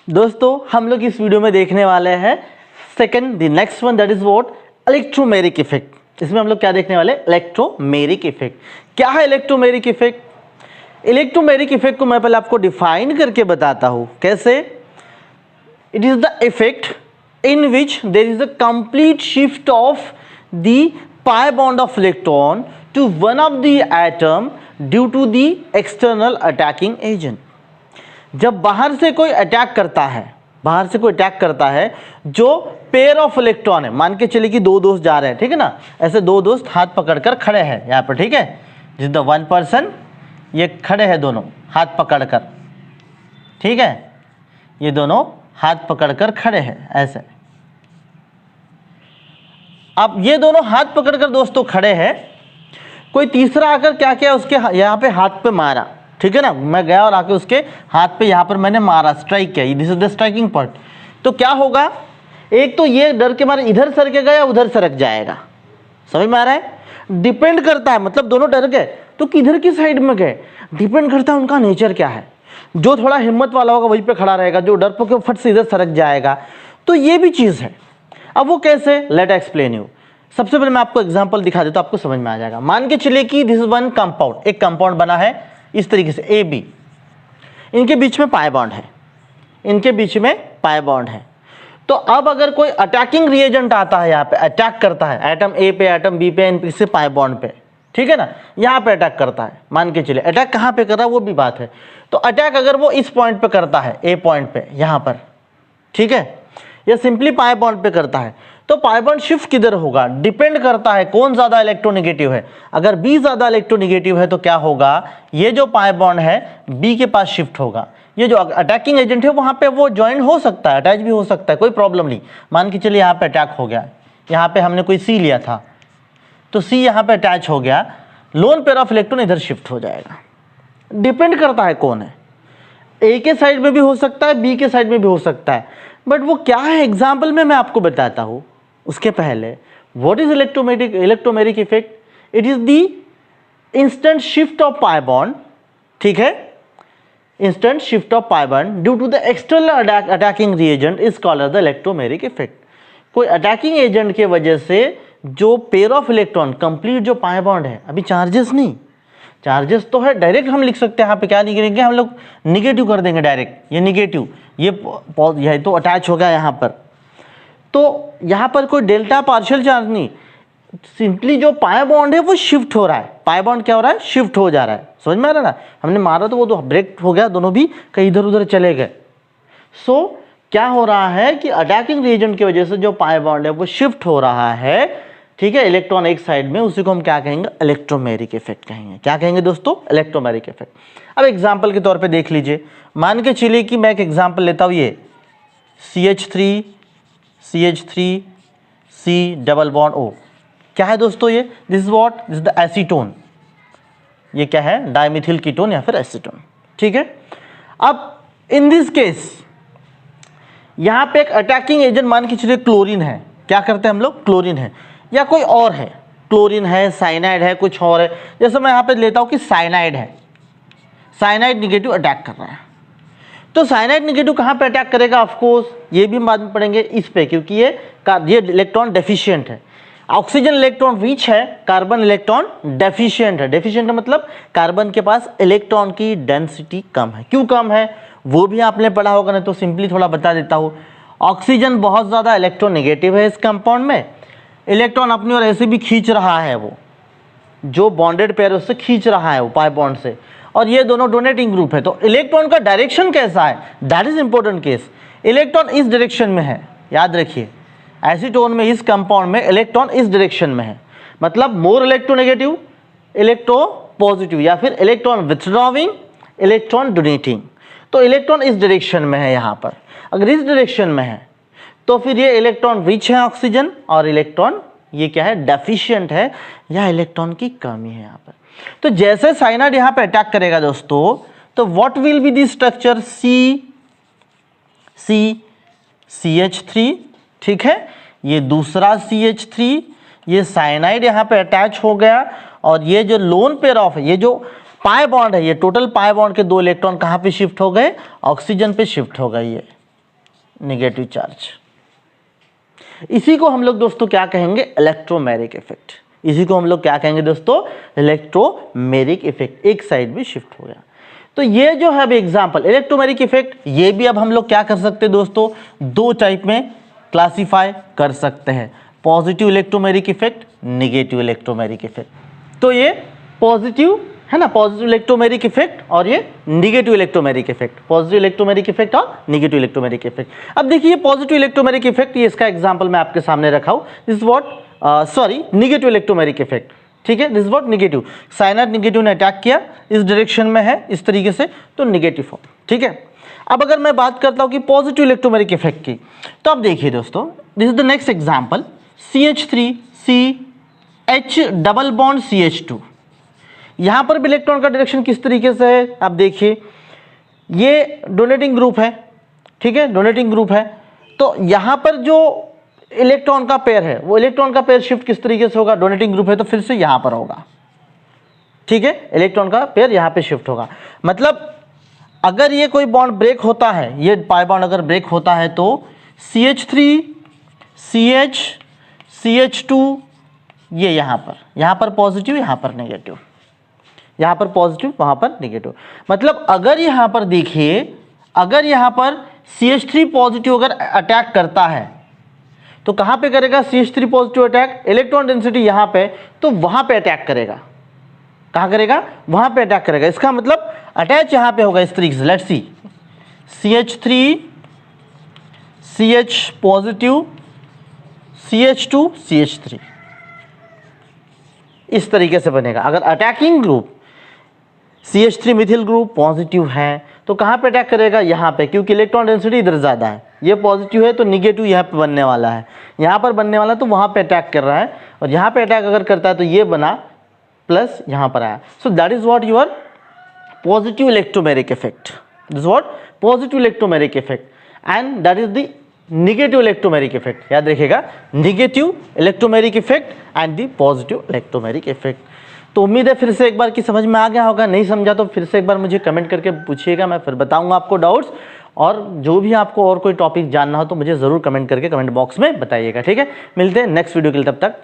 दोस्तों हम लोग इस वीडियो में देखने वाले हैं second the next one, that is what, electromeric effect. इसमें हम लोग क्या देखने वाले, इलेक्ट्रोमेरिक इफेक्ट। क्या है इलेक्ट्रोमेरिक इफेक्ट? इलेक्ट्रोमेरिक इफेक्ट को मैं पहले आपको डिफाइन करके बताता हूं। कैसे? It is the effect in which there is a complete shift of the pi bond of electron to one of the atom due to the external attacking agent। जब बाहर से कोई अटैक करता है, जो पेयर ऑफ इलेक्ट्रॉन है, मान के चलिए कि दो दोस्त जा रहे हैं, ठीक है ना, ऐसे दो दोस्त हाथ पकड़कर खड़े हैं यहाँ पर, ठीक है, जिस द वन पर्सन, ये खड़े हैं दोनों हाथ पकड़कर, ठीक है, ये दोनों हाथ पकड़कर खड़े हैं ऐसे। अब ये दोनों हाथ पकड़कर दोस्तों खड़े हैं, कोई तीसरा आकर क्या किया, उसके यहाँ पे हाथ पे मारा, ठीक है ना, मैं गया और आके उसके हाथ पे यहाँ पर मैंने मारा, स्ट्राइक किया, this is the striking point. तो क्या होगा, एक तो ये डर के मारे इधर सरकेगा या उधर सरक जाएगा, समझ में आ रहा है? डिपेंड करता है, मतलब दोनों डर गए तो किधर की साइड में गए, डिपेंड करता है उनका नेचर क्या है। जो थोड़ा हिम्मत वाला होगा वहीं पे खड़ा रहेगा, जो डरपोक है फट से इधर सरक जाएगा। तो ये भी चीज़ है। अब वो कैसे, लेट एक्सप्लेन यू। सबसे पहले मैं आपको एग्जांपल दिखा देता हूं, आपको समझ में आ जाएगा। मान के चलिए कि दिस इज वन कंपाउंड, एक कंपाउंड बना है इस तरीके से ए बी, इनके बीच में पाई बॉन्ड है, तो अब अगर कोई अटैकिंग रिएजेंट आता है, यहाँ पे अटैक करता है एटम ए पे, एटम बी पे, इन से पाई बॉन्ड पे, ठीक है ना, यहाँ पे अटैक करता है, मान के चलिए अटैक कहाँ पे कर रहा है वो भी बात है। तो अटैक अगर वो इस पॉइंट पे करता है, ए पॉइंट पे यहाँ पर, ठीक है, या सिंपली पाई बॉन्ड पे करता है, तो पाई बॉन्ड शिफ्ट किधर होगा, डिपेंड करता है कौन ज्यादा इलेक्ट्रोनेगेटिव है। अगर बी ज्यादा इलेक्ट्रोनेगेटिव है तो क्या होगा, ये जो पाई बॉन्ड है बी के पास शिफ्ट होगा। ये जो अटैकिंग एजेंट है वहां पे वो ज्वाइन हो सकता है, अटैच भी हो सकता है, कोई प्रॉब्लम नहीं। मान के चलिए यहाँ पे अटैक हो गया, यहाँ पे हमने कोई सी लिया था, तो सी यहाँ पे अटैच हो गया, लोन पेयर ऑफ इलेक्ट्रॉन इधर शिफ्ट हो जाएगा। डिपेंड करता है कौन है, ए के साइड में भी हो सकता है, बी के साइड में भी हो सकता है, बट वो क्या है एग्जाम्पल में मैं आपको बताता हूं। उसके पहले what is electromeric effect? It is the instant shift of pi bond, ठीक है, instant shift of pi bond due to the external attacking reagent is called the electromeric effect. कोई अटैकिंग एजेंट के वजह से जो पेयर ऑफ इलेक्ट्रॉन, कंप्लीट जो pi bond है, अभी चार्जेस नहीं, चार्जेस तो है डायरेक्ट हम लिख सकते हैं, यहाँ पे क्या लिखेंगे हम लोग, निगेटिव कर देंगे डायरेक्ट, ये निगेटिव, ये तो अटैच हो गया यहाँ पर, तो यहाँ पर कोई डेल्टा पार्शियल चार्ज नहीं, सिंपली जो पाई बॉन्ड है वो शिफ्ट हो रहा है। पाई बॉन्ड क्या हो रहा है, शिफ्ट हो जा रहा है, समझ में आ रहा है ना, हमने मारा तो वो तो ब्रेक हो गया, दोनों भी कहीं इधर उधर चले गए। सो क्या हो रहा है कि अटैकिंग रिएजेंट की वजह से जो पाई बॉन्ड है वो शिफ्ट हो रहा है, ठीक है, इलेक्ट्रॉन एक साइड में, उसी को हम क्या कहेंगे, इलेक्ट्रोमेरिक इफेक्ट कहेंगे। क्या कहेंगे दोस्तों, इलेक्ट्रोमेरिक इफेक्ट। अब एग्जांपल के तौर पे देख लीजिए, मान के चलिए कि मैं एक एग्जांपल लेता हूँ, ये CH3 C double bond O, क्या है दोस्तों ये, this is what, this is the acetone, ये क्या है, डाइमिथिल कीटोन या फिर एसीटोन, ठीक है। अब इन दिस केस यहाँ पे एक अटैकिंग एजेंट मान के चलिए क्लोरीन है, क्या करते हैं हम लोग, क्लोरीन है या कोई और है, क्लोरीन है, साइनाइड है, कुछ और है। जैसे मैं यहाँ पे लेता हूँ कि साइनाइड है, साइनाइड निगेटिव अटैक कर रहा है, तो साइनाइड निगेटिव कहाँ पे अटैक करेगा, ऑफ कोर्स ये भी बाद में पढ़ेंगे इस पे, क्योंकि ये इलेक्ट्रॉन डेफिशिएंट है। ऑक्सीजन इलेक्ट्रॉन रिच है, कार्बन इलेक्ट्रॉन डेफिशिएंट है। डेफिशिएंट है मतलब कार्बन के पास इलेक्ट्रॉन की डेंसिटी कम है। क्यों कम है वो भी आपने पढ़ा होगा, नहीं तो सिंपली थोड़ा बता देता हूँ। ऑक्सीजन बहुत ज़्यादा इलेक्ट्रोनेगेटिव है इस कंपाउंड में, इलेक्ट्रॉन अपनी ओर ऐसे भी खींच रहा है, वो जो बॉन्डेड पेयर उससे खींच रहा है वो पाई बॉन्ड से, और ये दोनों डोनेटिंग ग्रुप है। तो इलेक्ट्रॉन का डायरेक्शन कैसा है, that is important case. Electron इस डायरेक्शन में है, याद रखिए, एसीटोन में, इस कंपाउंड में इलेक्ट्रॉन इस डायरेक्शन में है, मतलब मोर इलेक्ट्रोनेगेटिव, इलेक्ट्रो पॉजिटिव, या फिर इलेक्ट्रॉन विथड्रॉविंग, इलेक्ट्रॉन डोनेटिंग। तो इलेक्ट्रॉन इस डायरेक्शन में है यहाँ पर, अगर इस डायरेक्शन में है तो फिर ये इलेक्ट्रॉन रिच है ऑक्सीजन, और इलेक्ट्रॉन ये क्या है, डेफिशिएंट है, या इलेक्ट्रॉन की कमी है यहाँ पर। तो जैसे साइनाइड यहाँ पे अटैक करेगा दोस्तों, तो what will be the structure, CH3, ठीक है, ये दूसरा CH3, ये साइनाइड यहाँ पे अटैच हो गया, और ये जो लोन पेयर ऑफ है, ये जो पाई बॉन्ड है, ये टोटल पाई बॉन्ड के 2 इलेक्ट्रॉन कहाँ पे शिफ्ट हो गए, ऑक्सीजन पे शिफ्ट हो गए ये, नेगेटिव चार्ज। इसी को हम लोग दोस्तों क्या कहेंगे, इलेक्ट्रोमैग्नेटिक इफेक्ट। इसी को हम लोग क्या कहेंगे दोस्तों, इलेक्ट्रोमैग्नेटिक इफेक्ट। एक साइड भी शिफ्ट हो गया। तो ये जो है अब एग्जांपल इलेक्ट्रोमैग्नेटिक इफेक्ट, ये भी अब हम लोग क्या कर सकते हैं दोस्तों, दो टाइप में क्लासिफाई कर सकते हैं, positive electromagnetic effect, negative electromagnetic effect. तो ये पॉजिटिव है ना, पॉजिटिव इलेक्ट्रोमैग्नेटिक इफेक्ट, और ये negative electromagnetic effect, positive electromagnetic effect और नेगेटिव इलेक्ट्रोमैग्नेटिक इफेक्ट। अब देखिए पॉजिटिव इलेक्ट्रोमैग्नेटिक इफेक्ट, ये इसका एग्जांपल मैं आपके सामने रखा हूं, this what negative electromagnetic effect. ठीक है, this what negative, cyanide negative ने अटैक किया, इस डायरेक्शन में है इस तरीके से, तो नेगेटिव फॉर्म। ठीक है, अब अगर मैं बात करता हूं कि पॉजिटिव इलेक्ट्रोमैग्नेटिक इफेक्ट की, तो अब देखिए दोस्तों, this is the next example, CH3CH double bond CH2। यहां पर भी इलेक्ट्रॉन का डायरेक्शन किस तरीके से है, आप देखिए, ये डोनेटिंग ग्रुप है। ठीक है, डोनेटिंग ग्रुप है, तो यहां पर जो इलेक्ट्रॉन का पेयर है, वो इलेक्ट्रॉन का पेयर शिफ्ट किस तरीके से होगा, डोनेटिंग ग्रुप है तो फिर से यहां पर होगा। ठीक है, इलेक्ट्रॉन का पेयर यहां पे शिफ्ट होगा। मतलब अगर ये कोई बॉन्ड ब्रेक होता है, ये पाई बॉन्ड अगर ब्रेक होता है, तो CH3 CH CH2, ये यहां पर पॉजिटिव, यहां पर नेगेटिव, यहां पर पॉजिटिव, वहां पर नेगेटिव। मतलब अगर यहां पर देखिए, अगर यहां पर CH3 पॉजिटिव अगर अटैक करता है, तो कहां पे करेगा CH3 positive attack, electron density यहां पे, तो वहां पे अटैक करेगा। कहां करेगा, वहां पे अटैक करेगा। इसका मतलब अटैच यहां पे होगा इस तरीके से, let's see, CH3 CH positive CH2 CH3, इस तरीके से बनेगा। अगर attacking group CH3 methyl group positive है, तो कहां पे अटैक करेगा, यहां पे, क्योंकि इलेक्ट्रॉन डेंसिटी इधर ज्यादा है, ये पॉजिटिव है तो निगेटिव यहां पे बनने वाला है, यहां पर बनने वाला, तो वहां पे अटैक कर रहा है, और यहां पे अटैक अगर करता है तो ये बना प्लस यहां पर आया। So that is what your positive electromagnetic effect, this is what positive electromagnetic effect, and that is the negative electromagnetic effect. याद रखिएगा, negative electromagnetic effect and the positive electromagnetic effect. तो उम्मीद है फिर से एक बार की समझ में आ गया होगा, नहीं समझा तो फिर से एक बार मुझे कमेंट करके पूछिएगा, मैं फिर बताऊंगा आपको डाउट्स। और जो भी आपको और कोई टॉपिक जानना हो तो मुझे ज़रूर कमेंट करके कमेंट बॉक्स में बताइएगा। ठीक है, मिलते हैं नेक्स्ट वीडियो के लिए, तब तक